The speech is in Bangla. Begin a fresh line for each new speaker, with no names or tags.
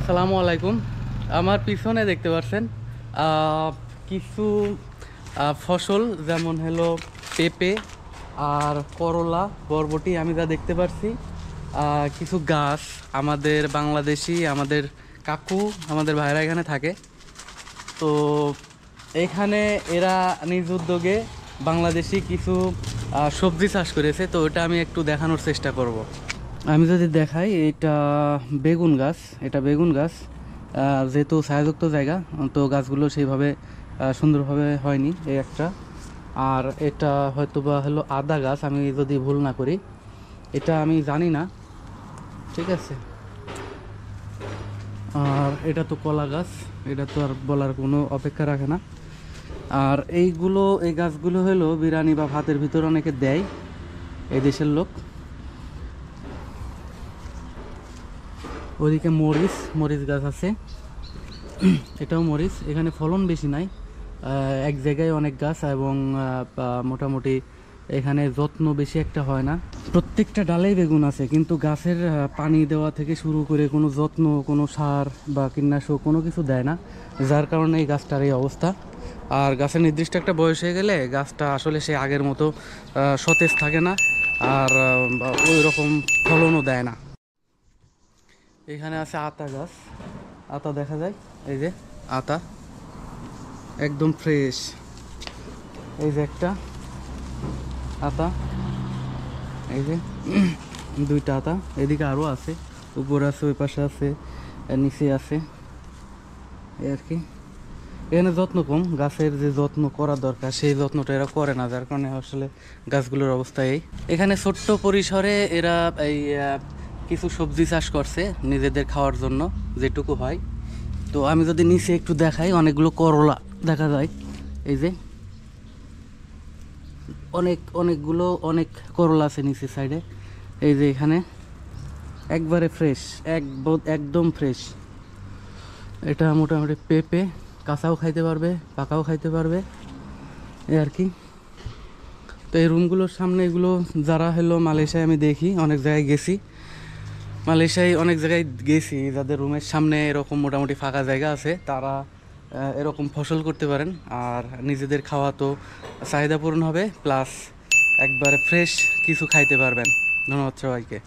আসসালামু আলাইকুম। আমার পিছনে দেখতে পাচ্ছেন কিছু ফসল, যেমন হলো পেঁপে আর করলা, বরবটি। আমি যা দেখতে পাচ্ছি কিছু গাছ, আমাদের বাংলাদেশি, আমাদের কাকু, আমাদের ভাইরা এখানে থাকে। তো এখানে এরা নিজ উদ্যোগে বাংলাদেশি কিছু সবজি চাষ করেছে, তো ওটা আমি একটু দেখানোর চেষ্টা করব। আমি যদি দেখাই, বেগুন গাছ এটা বেগুন গাছ। যেহেতু ছায়াযুক্ত জায়গা, তো গাছগুলো সেইভাবে সুন্দরভাবে হয়নি, এই একটা। আর এটা হয়তো বা হলো আদা গাছ, আমি যদি ভুল না করি, এটা আমি জানি না, ঠিক আছে। আর এটা তো কলা গাছ, এটা তো আর বলার কোনো অপেক্ষা রাখে না। আর এই গাছগুলো হলো বিরিয়ানি বা ভাতের ভিতর অনেকে দেয়, এই দেশের লোক। ওইদিকে মরিচ গাছ আছে, এটাও মরিচ। এখানে ফলন বেশি নাই, এক জায়গায় অনেক গাছ, এবং মোটামুটি এখানে যত্ন বেশি একটা হয় না। প্রত্যেকটা ডালেই বেগুন আছে, কিন্তু গাছের পানি দেওয়া থেকে শুরু করে কোনো যত্ন, কোনো সার বা কীটনাশক কোনো কিছু দেয় না, যার কারণে এই গাছটার এই অবস্থা। আর গাছের নির্দিষ্ট একটা বয়স হয়ে গেলে গাছটা আসলে সে আগের মতো সতেজ থাকে না, আর ওই রকম ফলনও দেয় না। এখানে আছে আতা গাছ, আতা দেখা যায়, এই যে আতা একদম ফ্রেশ। এই যে একটা আতা, এই যে দুইটা আতা, এদিকে আরও আছে, উপরে আছে, ওই পাশে আছে, নিচে আছে, এই আর কি। এখানে যত্ন কম, গাছের যে যত্ন করা দরকার সেই যত্নটা এরা করে না, যার কারণে আসলে গাছগুলোর অবস্থা এই। এখানে ছোট্ট পরিসরে এরা এই কিছু সবজি চাষ করছে নিজেদের খাওয়ার জন্য, যেটুকু হয়। তো আমি যদি নিচে একটু দেখাই, অনেকগুলো করলা দেখা যায়, এই যে অনেক করলা আছে নিচের সাইডে। এই যে এখানে একবারে ফ্রেশ, একদম ফ্রেশ। এটা মোটামুটি পেঁপে, কাঁচাও খাইতে পারবে, পাকাও খাইতে পারবে, এই আর কি। তো এই রুমগুলোর সামনে এগুলো যারা হলো মালয়েশিয়ায়, আমি দেখি অনেক জায়গায় গেছি, মালয়েশিয়ায় অনেক জায়গায় গেছি, যাদের রুমের সামনে এরকম মোটামুটি ফাঁকা জায়গা আছে, তারা এরকম ফসল করতে পারেন। আর নিজেদের খাওয়া তো চাহিদা পূরণ হবে, প্লাস একবারে ফ্রেশ কিছু খাইতে পারবেন। ধন্যবাদ সবাইকে।